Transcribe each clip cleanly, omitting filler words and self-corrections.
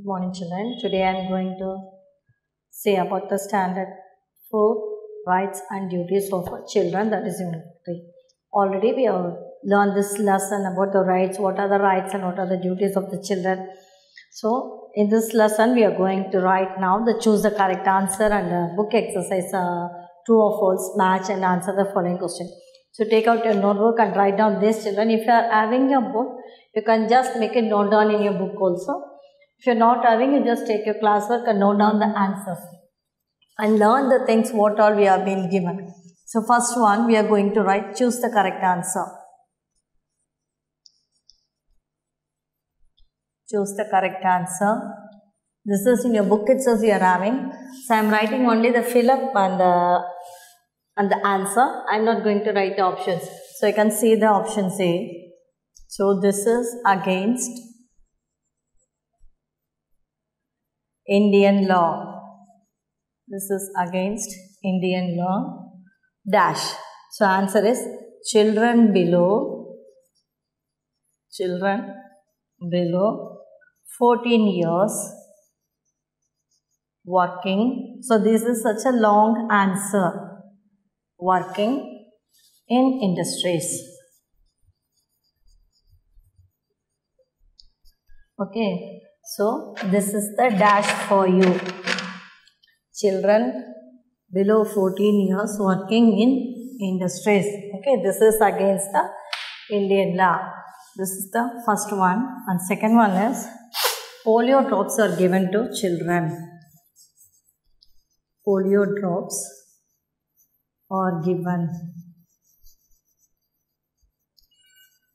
Good morning, children. Today I am going to say about the standard 4 rights and duties of children, that is Unit 3. Already we have learned this lesson about the rights, what are the rights and what are the duties of the children. So in this lesson we are going to write now the choose the correct answer and book exercise true or false, match and answer the following question. So take out your notebook and write down this, children. If you are having your book, you can just make it note down in your book also. If you're not having, you just take your classwork and note down the answers and learn the things what all we are being given. So first one, we are going to write choose the correct answer. Choose the correct answer. This is in your book itself you are having. So I am writing only the fill up and the answer. I am not going to write the options. So you can see the options A. So this is against Indian law. This is against Indian law. Dash. So answer is children below 14 years working. So this is such a long answer. Working in industries. Okay. So this is the dash for you. Children below 14 years working in industries. Okay, this is against the Indian law. This is the first one. And second one is polio drops are given to children. Polio drops are given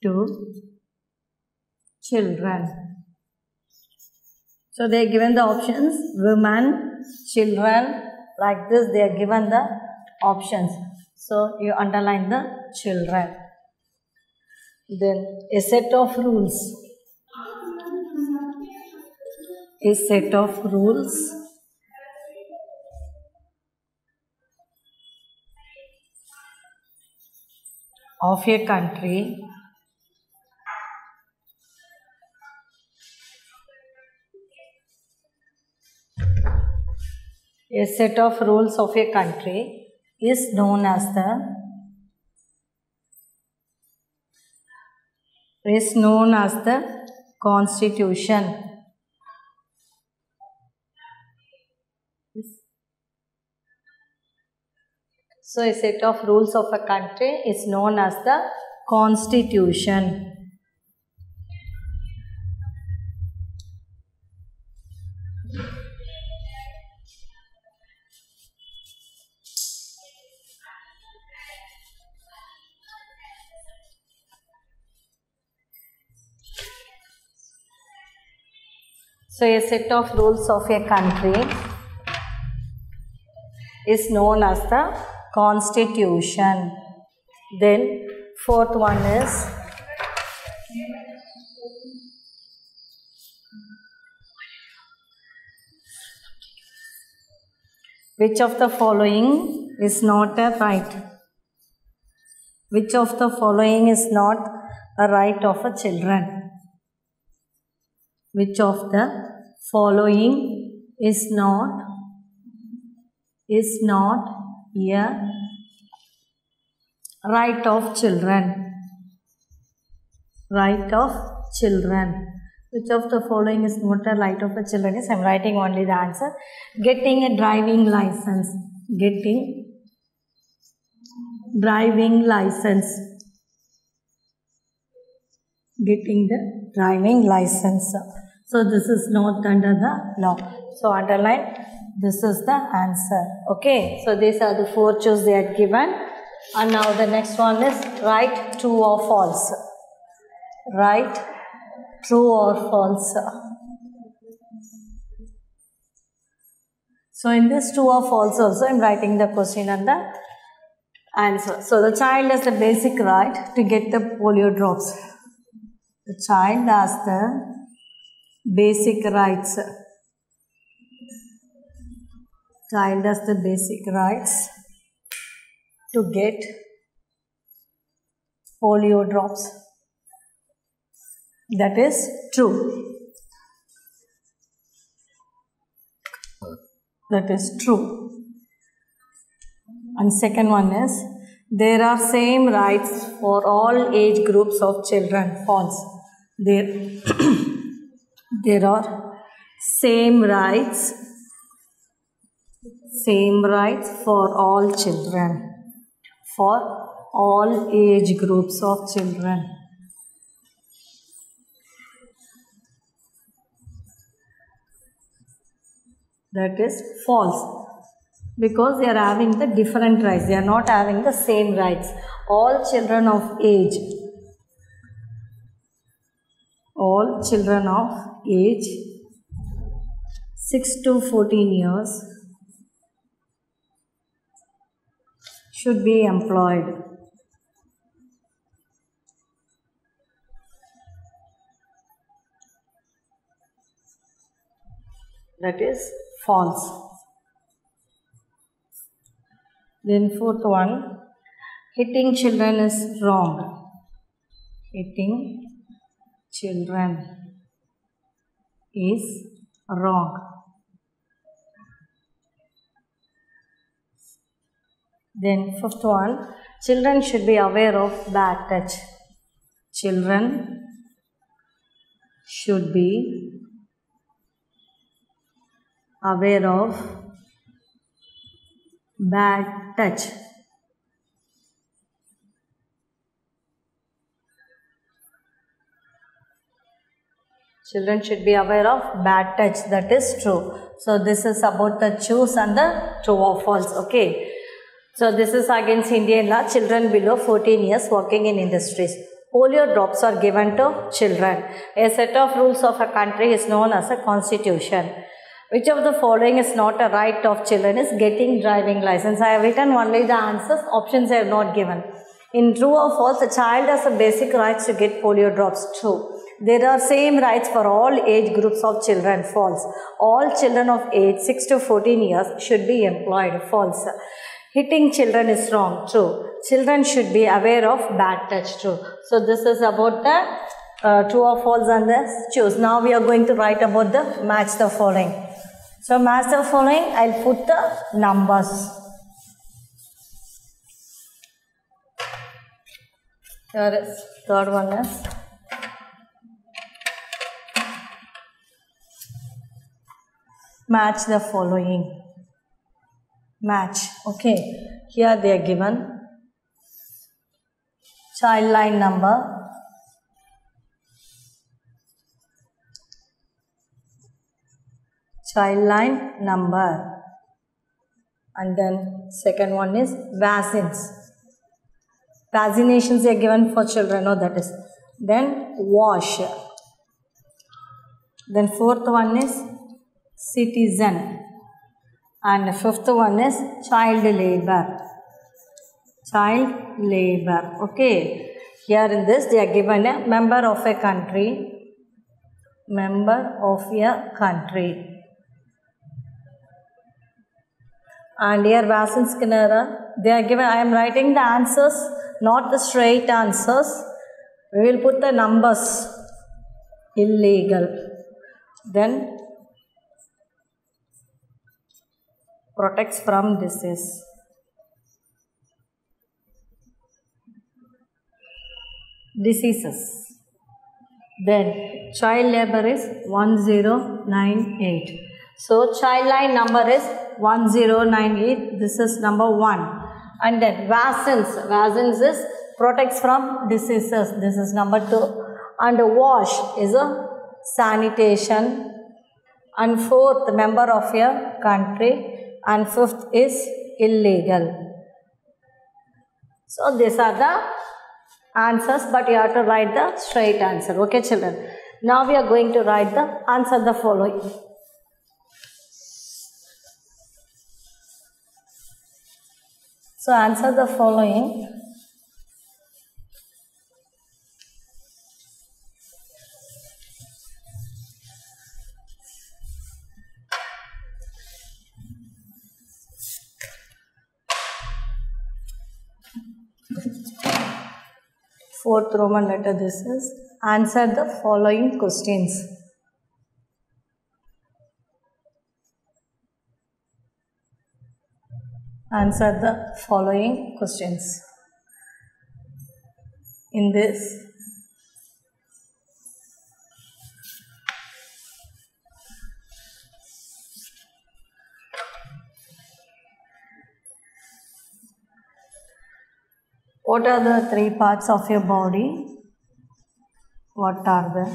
to children. So they are given the options, women, children, like this they are given the options. So you underline the children. Then a set of rules. A set of rules of a country A set of rules of a country is known as the constitution. So a set of rules of a country is known as the constitution. So a set of rules of a country is known as the constitution. Then fourth one is which of the following is not a right? Which of the following is not a right of a children? Which of the following is not a right of children? Right of children. Which of the following is not a right of a children is, I am writing only the answer. Getting a driving license. Getting driving license. Getting the driving license. So this is not under the law. So underline, this is the answer. Okay. So these are the 4 choose they are given. And now the next one is write true or false. Write true or false. So in this true or false also I am writing the question and the answer. So the child has the basic right to get the polio drops. The child has the basic rights. Child has the basic rights to get polio drops. That is true. That is true. And second one is, there are same rights for all age groups of children. False. There, there are same rights for all children, for all age groups of children. That is false, because they are having the different rights. They are not having the same rights. All children of age 6 to 14 years should be employed. That is false. Then fourth one, hitting children is wrong. Hitting children is wrong. Then fifth one, children should be aware of bad touch. Children should be aware of bad touch. Children should be aware of bad touch. That is true. So this is about the choose and the true or false. Okay. So this is against Indian law. Children below 14 years working in industries. Polio drops are given to children. A set of rules of a country is known as a constitution. Which of the following is not a right of children is getting driving license? I have written only the answers. Options I have not given. In true or false, a child has a basic rights to get polio drops. True. There are same rights for all age groups of children. False. All children of age 6 to 14 years should be employed. False. Hitting children is wrong. True. Children should be aware of bad touch. True. So this is about the true or false and the choose. Now we are going to write about the match the following. So match the following, I'll put the numbers. Here is third one is match the following. Match. Okay. Here they are given child line number, child line number, and then second one is vaccines. Vaccinations are given for children. No, that is. Then wash. Then fourth one is citizen. And fifth one is child labor. Child labor. Okay. Here in this they are given a member of a country. Member of a country. And here Vaccine Skinner, they are given, I am writing the answers, not the straight answers. We will put the numbers. Illegal. Then protects from disease. Diseases. Then child labor is 1098. So child line number is 1098. This is number 1. And then vaccines. Vaccines is protects from diseases. This is number 2. And wash is a sanitation. And fourth, member of a country. And fifth is illegal. So these are the answers, but you have to write the straight answer. Okay, children. Now we are going to write the answer the following. So answer the following. Fourth Roman letter this is. Answer the following questions. Answer the following questions. In this, what are the three parts of your body? What are the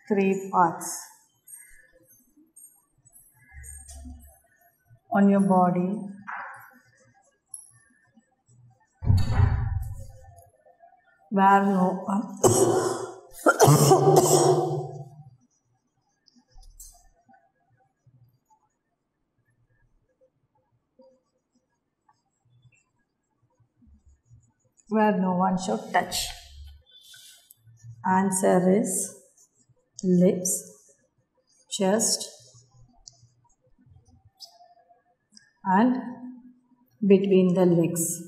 three parts on your body? Where no where no one should touch. Answer is lips, chest, and between the legs.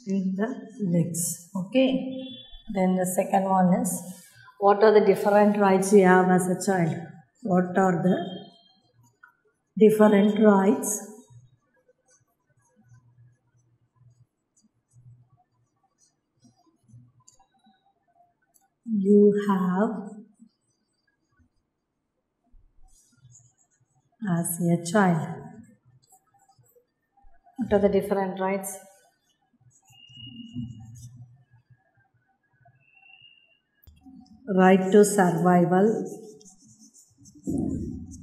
In the legs. Okay. Then the second one is, what are the different rights you have as a child? What are the different rights you have as a child? What are the different rights? Right to survival,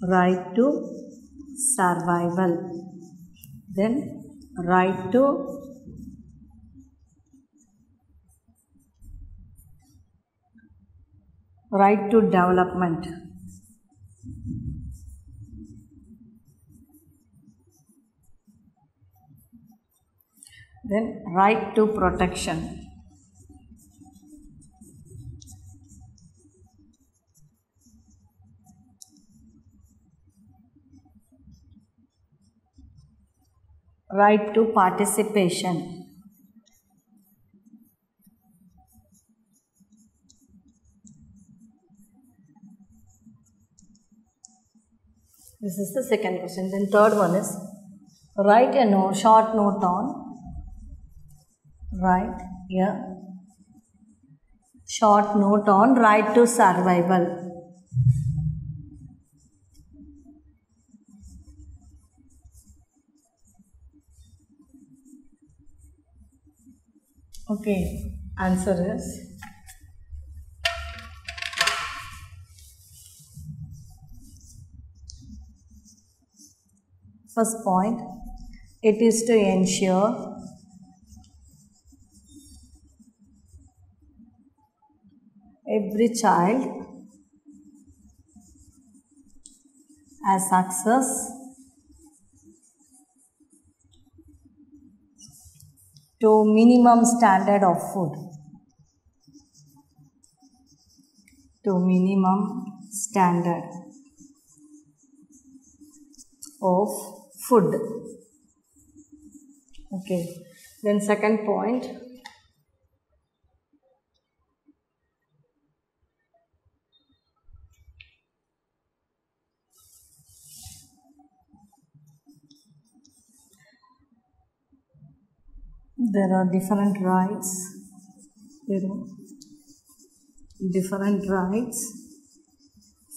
right to survival, then right to development, then right to protection. Right to participation. This is the second question. Then third one is, write a note, short note on, write a short note on right to survival. Okay, answer is first point, it is to ensure every child has access to minimum standard of food. To minimum standard of food. Okay. Then second point, there are different rights. There are different rights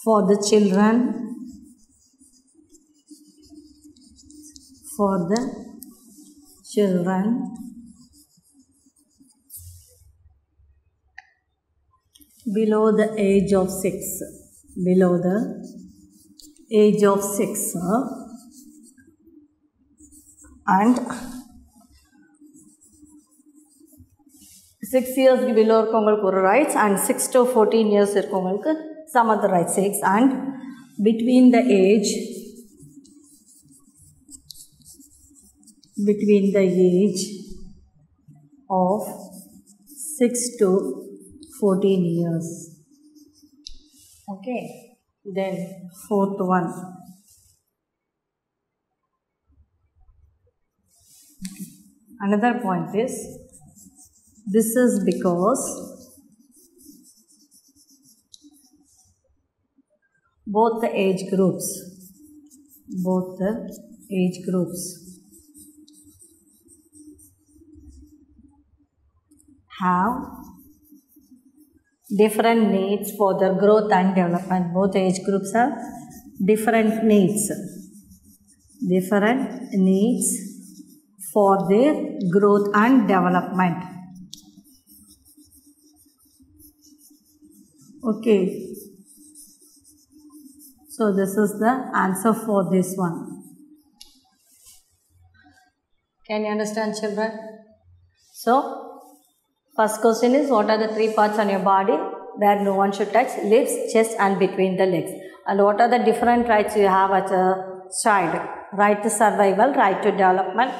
for the children. For the children below the age of 6. Below the age of 6. And 6 years below irukkongalukku rights, and 6 to 14 years irukkongalukku some other rights. 6 and between the age of 6 to 14 years. Okay. Then fourth one, another point is, this is because both the age groups both the age groups have different needs for their growth and development. Both age groups have different needs. Different needs for their growth and development. Okay. So this is the answer for this one. Can you understand, children? So, first question is, what are the three parts on your body that no one should touch? Lips, chest and between the legs. And what are the different rights you have as a child? Right to survival, right to development,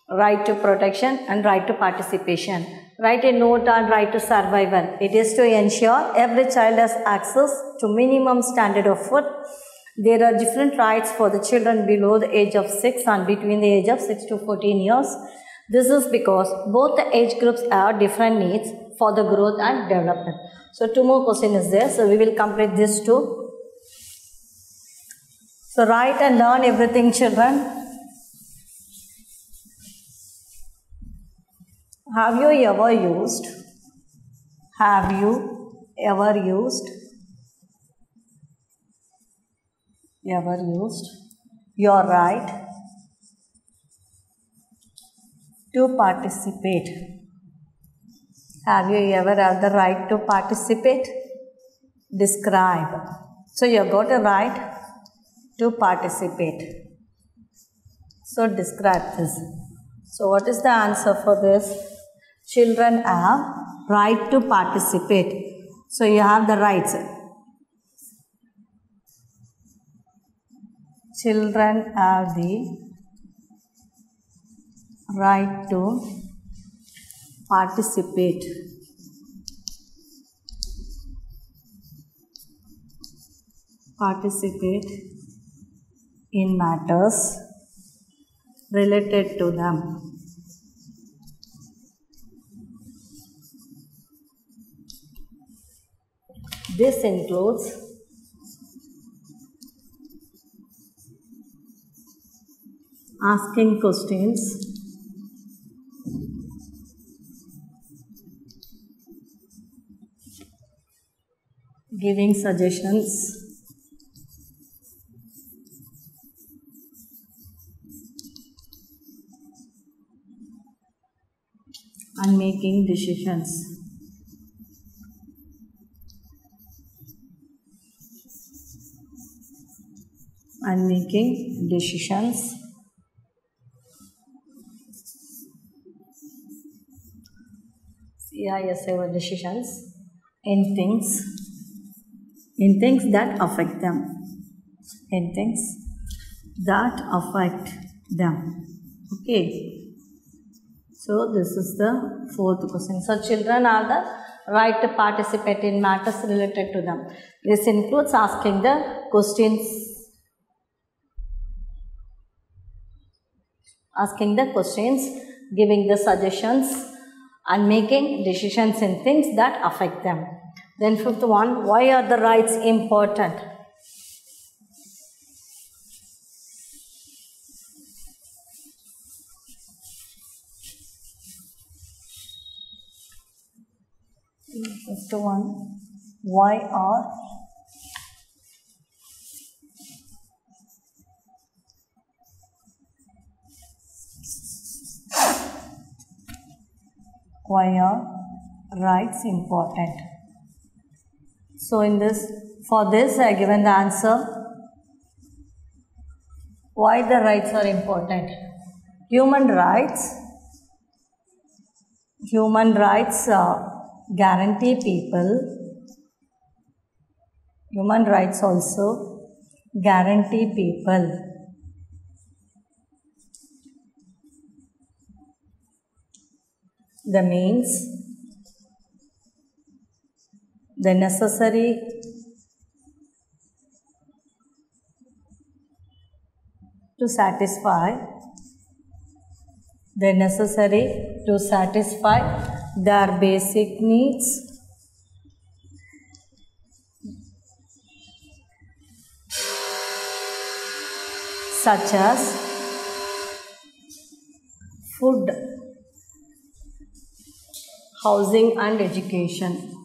right to protection and right to participation. Right to note and right to survival. It is to ensure every child has access to minimum standard of food. There are different rights for the children below the age of 6 and between the age of 6 to 14 years. This is because both the age groups have different needs for the growth and development. So, two more questions is there. So, we will complete this too. So, write and learn everything, children. Have you ever used your right to participate? Have you ever had the right to participate? Describe. So, you got a right to participate. So, describe this. So, what is the answer for this? Children have right to participate. So, you have the rights. Children have the right to participate. Participate in matters related to them. This includes asking questions, giving suggestions, and making decisions. Decisions in things that affect them. Okay. So, this is the fourth question. So, children have the right to participate in matters related to them. This includes asking the questions, giving the suggestions, and making decisions in things that affect them. Then fifth one, why are the rights important? Fifth one, why are rights important? So, for this I given the answer. Why the rights are important? Human rights guarantee people. Human rights also guarantee people the means, the necessary to satisfy their basic needs such as food, housing and education.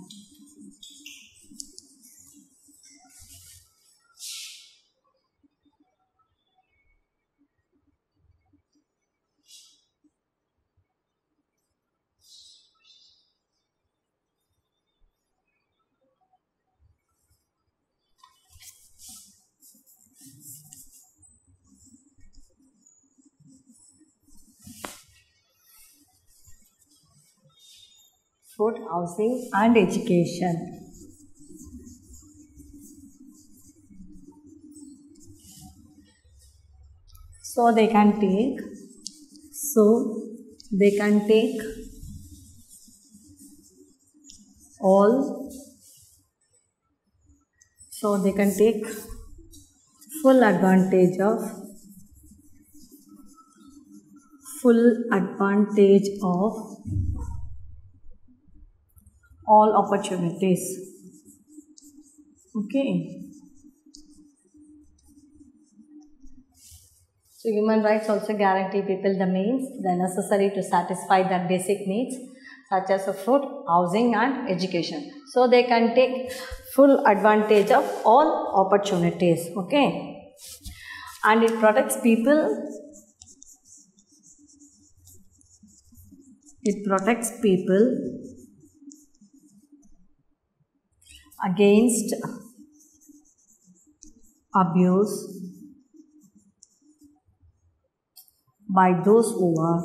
Food, housing and education. So they can take all, so they can take full advantage of all opportunities. Okay. So human rights also guarantee people the means necessary to satisfy their basic needs such as food, housing and education. So they can take full advantage of all opportunities. Okay. And it protects people. Against abuse by those who are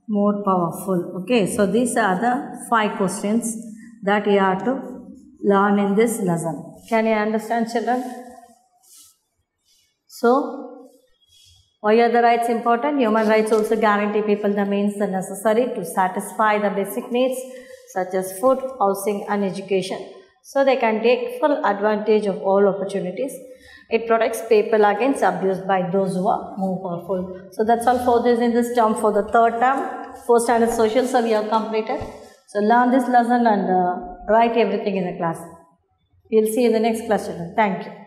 more powerful. Okay, so these are the 5 questions that you have to learn in this lesson. Can you understand, children? So, why are the rights important? Human rights also guarantee people the means necessary to satisfy the basic needs such as food, housing and education. So they can take full advantage of all opportunities. It protects people against abuse by those who are more powerful. So that's all for this in this term for the 3rd term. 4th standard social, so we have completed. So learn this lesson and write everything in the class. We'll see you in the next class, children. Thank you.